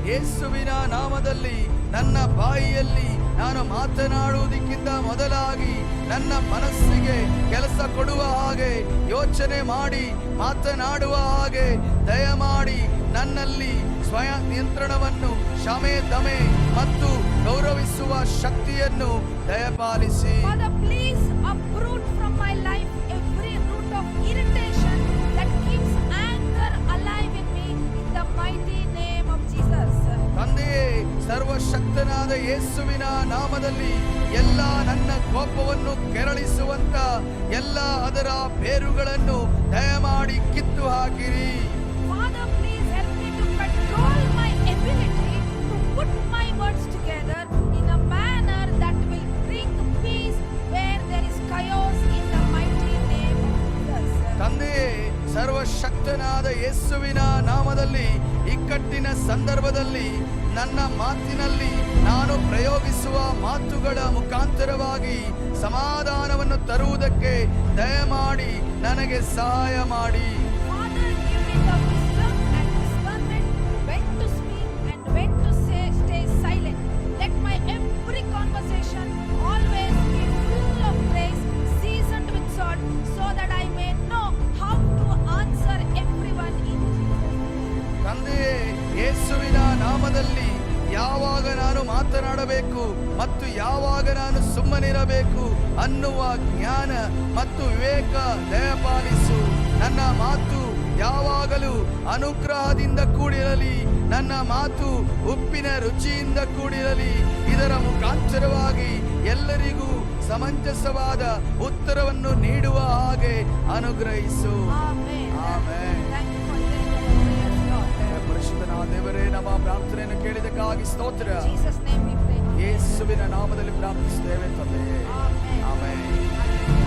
ಯೇಸುವಿನ ನಾಮದಲ್ಲಿ ನನ್ನ ಬಾಯಿಯಲ್ಲಿ ನಾನು ಮಾತನಾಡುವುದಕ್ಕಿಂತ ಮೊದಲಾಗಿ ನನ್ನ ಮನಸ್ಸಿಗೆ ಕೆಲಸ ಕೊಡುವ ಹಾಗೆ, ಯೋಚನೆ ಮಾಡಿ ಮಾತನಾಡುವ ಹಾಗೆ ದಯಮಾಡಿ ನನ್ನಲ್ಲಿ ಸ್ವಯಂ ನಿಯಂತ್ರಣವನ್ನು, ಕ್ಷಮೆ, ದಮೆ ಮತ್ತು ಗೌರವಿಸುವ ಶಕ್ತಿಯನ್ನು ದಯಪಾಲಿಸಿ. Father, please uproot from my life every root of irritation that keeps anger alive in me in the mighty name of Jesus. ತಂದೆಯೇ, ಸರ್ವಶಕ್ತನಾದ ಯೇಸುವಿನ ನಾಮದಲ್ಲಿ ಎಲ್ಲ ನನ್ನ ಕೋಪವನ್ನು ಕೆರಳಿಸುವಂತ ಎಲ್ಲ ಅದರ ಬೇರುಗಳನ್ನು ದಯಮಾಡಿ ಕಿತ್ತು ಹಾಕಿರಿ. Father, please help me to control my ability to put my words together in a manner that will bring peace where there is chaos in the mighty name of Jesus. ತಂದೆಯೇ, ಸರ್ವಶಕ್ತನಾದ ಯೇಸುವಿನ ನಾಮದಲ್ಲಿ ಇಕ್ಕಟ್ಟಿನ ಸಂದರ್ಭದಲ್ಲಿ ನನ್ನ ಮಾತಿನಲ್ಲಿ ನಾನು ಪ್ರಯೋಗಿಸುವ ಮಾತುಗಳ ಮುಖಾಂತರವಾಗಿ ಸಮಾಧಾನವನ್ನು ತರುವುದಕ್ಕೆ ದಯಮಾಡಿ ನನಗೆ ಸಹಾಯ ಮಾಡಿ. Father, give me the wisdom and discernment when to speak and when to stay silent. Let my every conversation always be full of grace, seasoned with salt, so that I may know how to answer everyone in Jesus' name. ತಂದೆಯೇ, ಯೇಸುವಿನ ನಾಮದಲ್ಲಿ ಯಾವಾಗ ನಾನು ಮಾತನಾಡಬೇಕು ಮತ್ತು ಯಾವಾಗ ನಾನು ಸುಮ್ಮನಿರಬೇಕು ಅನ್ನುವ ಜ್ಞಾನ ಮತ್ತು ವಿವೇಕ ದಯಪಾಲಿಸು. ನನ್ನ ಮಾತು ಯಾವಾಗಲೂ ಅನುಗ್ರಹದಿಂದ ಕೂಡಿರಲಿ, ನನ್ನ ಮಾತು ಉಪ್ಪಿನ ರುಚಿಯಿಂದ ಕೂಡಿರಲಿ. ಇದರ ಮುಖಾಂತರವಾಗಿ ಎಲ್ಲರಿಗೂ ಸಮಂಜಸವಾದ ಉತ್ತರವನ್ನು ನೀಡುವ ಹಾಗೆ ಅನುಗ್ರಹಿಸು. Amen. Amen. Thank you for hearing our prayers, Lord. ಪರಿಶುದ್ಧನಾದ ದೇವರೇ, ನಮ್ಮ ಪ್ರಾರ್ಥನೆಯನ್ನು ಕೇಳಿದಕ್ಕಾಗಿ ಸ್ತೋತ್ರ. In Jesus' name we pray. ಯೇಸುವಿನ ನಾಮದಲ್ಲಿ ಪ್ರಾರ್ಥಿಸುತ್ತೇವೆ ತಂದೆಯೇ. Amen. ಆಮೆನ್. Hallelujah.